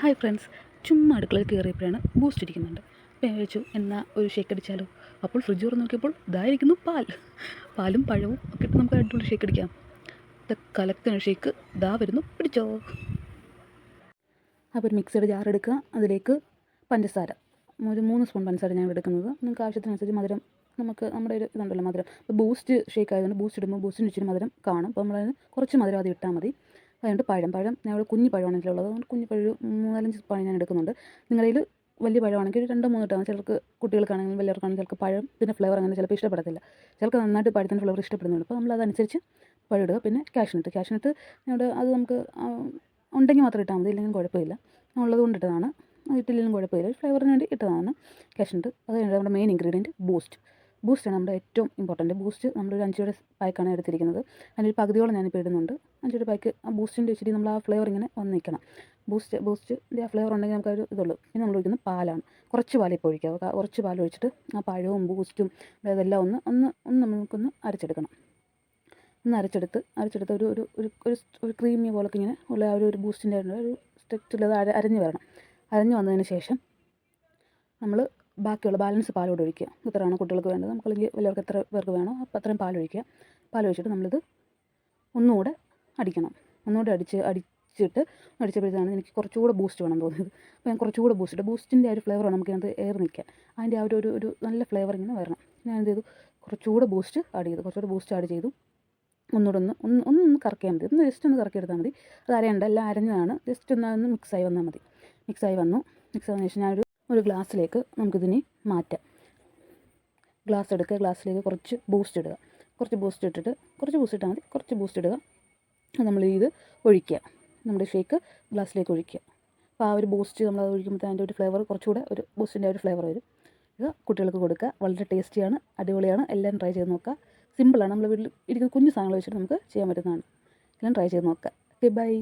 Hi friends, ചുമ്മാ അടുക്കളയിൽ കയറിയപ്പോഴാണ് boost ഇരിക്കുന്നുണ്ട്. അപ്പോൾ ഞാൻ വിചാരിച്ചു എന്നാൽ ഒരു ഷേക്ക് അടിച്ചാലോ. അപ്പോൾ ഫ്രിഡ്ജ് തുറന്ന് നോക്കിയപ്പോൾ ഇതായിരിക്കുന്നു പാലും പഴവും ഒക്കെ ഇട്ട് നമുക്ക് അടിപൊളി ഷേക്ക് അടിക്കാം. ഇത് കലക്കുന്ന ഷേക്ക് ദാ വരുന്നു, പിടിച്ചോ. അപ്പോൾ ഒരു മിക്സിയുടെ ജാർ എടുക്കുക, അതിലേക്ക് പഞ്ചസാര ഒരു 3 സ്പൂൺ പഞ്ചസാര ഞാൻ എടുക്കുന്നത്. നിങ്ങൾക്ക് ആവശ്യത്തിനനുസരിച്ച് മധുരം നമ്മുടെ ഒരു ഇതുണ്ടല്ലോ മധുരം. ഇപ്പോൾ ബൂസ്റ്റ് ഷേക്ക് ആയതുകൊണ്ട് ബൂസ്റ്റ് ഇടുമ്പോൾ ബൂസ്റ്റിന് ഇച്ചിരി മധുരം കാണും. അപ്പോൾ നമ്മളതിന് കുറച്ച് മധുരം ആദ്യം ഇട്ടാൽ മതി. അതുകൊണ്ട് പഴം ഞാൻ ഇവിടെ കുഞ്ഞി പഴമാണ് ഇതിലുള്ളത്. അതുകൊണ്ട് കുഞ്ഞി പഴം 3-4 പഴം ഞാൻ എടുക്കുന്നുണ്ട്. നിങ്ങളുടെ കയ്യിൽ വലിയ പഴമാണെങ്കിൽ 2-3 ഇട്ടാൽ മതി. ചിലർക്ക് കുട്ടികൾക്കാണെങ്കിലും വലിയവർക്കാണെങ്കിലും ചിലർക്ക് പഴത്തിൻ്റെ ഫ്ലേവർ അങ്ങനെ ചിലപ്പോൾ ഇഷ്ടപ്പെടത്തില്ല. ചിലർക്ക് നന്നായിട്ട് പഴത്തിൻ്റെ ഫ്ലേവർ ഇഷ്ടപ്പെടുന്നുണ്ട്. അപ്പോൾ നമ്മളതനുസരിച്ച് പഴം ഇടുക. പിന്നെ കാഷ്നട്ട് ഇവിടെ അത് നമുക്ക് ഉണ്ടെങ്കിൽ മാത്രം ഇട്ടാൽ മതി, ഇല്ലെങ്കിൽ കുഴപ്പമില്ല. ഉള്ളത് കൊണ്ട് ഇട്ടതാണ്, ഇട്ടില്ലെങ്കിലും കുഴപ്പമില്ല. ഫ്ലേവറിന് വേണ്ടി ഇട്ടതാണ് കാഷ്നട്ട്. അത് കഴിഞ്ഞിട്ട് നമ്മുടെ മെയിൻ ഇൻഗ്രീഡിയൻറ്റ് ബൂസ്റ്റാണ് നമ്മുടെ ഏറ്റവും ഇമ്പോർട്ടൻറ്റ്. ബൂസ്റ്റ് നമ്മളൊരു 5 രൂപയുടെ പാക്കാണ് എടുത്തിരിക്കുന്നത്. അതിൻ്റെ ഒരു പകുതിയോളം ഞാനിപ്പോൾ ഇടുന്നുണ്ട്. 5 രൂപയുടെ പാക്ക് ആ ബൂസ്റ്റിൻ്റെ ഇച്ചിരി നമ്മൾ ആ ഫ്ലേവർ ഇങ്ങനെ വന്ന് നിൽക്കണം. ബൂസ്റ്റിൻ്റെ ആ ഫ്ലേവർ ഉണ്ടെങ്കിൽ നമുക്കൊരു ഇതുള്ളൂ. പിന്നെ നമ്മൾ ഒഴിക്കുന്നത് പാലാണ്. കുറച്ച് പാൽ ഇപ്പോൾ ഒഴിക്കുക. കുറച്ച് പാൽ ഒഴിച്ചിട്ട് ആ പഴവും ബൂസ്റ്റും ഇതെല്ലാം ഒന്ന് നമുക്കൊന്ന് അരച്ചെടുക്കണം. ഒന്ന് അരച്ചെടുത്ത് ഒരു ഒരു ഒരു ഒരു ക്രീമി പോലൊക്കെ ഇങ്ങനെ ഉള്ള ആ ഒരു ബൂസ്റ്റിൻ്റെ ഒരു സ്ട്രക്ചറിൽ അത് അരഞ്ഞ് വരണം. അരഞ്ഞ് വന്നതിന് ശേഷം നമ്മൾ ബാക്കിയുള്ള ബാലൻസ് പാലോട് ഒഴിക്കുക. ഇത്രയാണ് കുട്ടികൾക്ക് വേണ്ടത്. നമുക്കല്ലെങ്കിൽ വലിയവർക്ക് എത്ര പേർക്ക് വേണോ അപ്പോൾ അത്രയും പാലൊഴിക്കുക. പാലൊഴിച്ചിട്ട് നമ്മളിത് ഒന്നുകൂടെ അടിക്കണം. ഒന്നുകൂടെ അടിച്ചപ്പോഴത്തേക്കാണ് എനിക്ക് കുറച്ചുകൂടെ ബൂസ്റ്റ് വേണം തോന്നിയത്. അപ്പോൾ ഞാൻ കുറച്ചുകൂടെ ബൂസ്റ്റിൻ്റെ ആ ഒരു ഫ്ലേവറാണ് നമുക്കതിനകത്ത് നിൽക്കുക. അതിൻ്റെ ആ ഒരു നല്ല ഫ്ലേവർ ഇങ്ങനെ വരണം. ഞാൻ എന്ത് ചെയ്തു, കുറച്ചുകൂടെ ബൂസ്റ്റ് ആഡ് ചെയ്തു. ഒന്ന് കറക്കിയാൽ മതി. ജസ്റ്റ് ഒന്ന് കറക്കിയെടുത്താൽ മതി. അത് അരയണ്ട, എല്ലാം അരഞ്ഞതാണ്. ജസ്റ്റ് ഒന്ന് മിക്സായി വന്നാൽ മതി. മിക്സായി വന്നതിന് ശേഷം ഒരു ഗ്ലാസ്സിലേക്ക് നമുക്കിതിനെ മാറ്റാം. ഗ്ലാസ് എടുക്കുക, ഗ്ലാസ്സിലേക്ക് കുറച്ച് ബൂസ്റ്റ് ഇടുക. കുറച്ച് ബൂസ്റ്റ് ഇട്ടാൽ മതി. കുറച്ച് ബൂസ്റ്റ് ഇടുക. നമ്മൾ ഇത് ഒഴിക്കുക. നമ്മുടെ ഷേക്ക് ഗ്ലാസ്സിലേക്ക് ഒഴിക്കുക. അപ്പോൾ ആ ഒരു ബൂസ്റ്റ് നമ്മൾ ഒഴിക്കുമ്പോൾ അതിൻ്റെ ഒരു ഫ്ലേവർ കുറച്ചുകൂടെ ഒരു ബൂസ്റ്റിൻ്റെ ഒരു ഫ്ലേവർ വരും. ഇത് കുട്ടികൾക്ക് കൊടുക്കുക. വളരെ ടേസ്റ്റിയാണ്, അടിപൊളിയാണ്. എല്ലാം ട്രൈ ചെയ്ത് നോക്കുക. സിമ്പിളാണ്. നമ്മൾ വീട്ടിൽ ഇരിക്കുന്ന കുഞ്ഞു സാധനങ്ങൾ വെച്ചിട്ട് നമുക്ക് ചെയ്യാൻ പറ്റുന്നതാണ്. എല്ലാം ട്രൈ ചെയ്ത് നോക്കുക. Okay, by.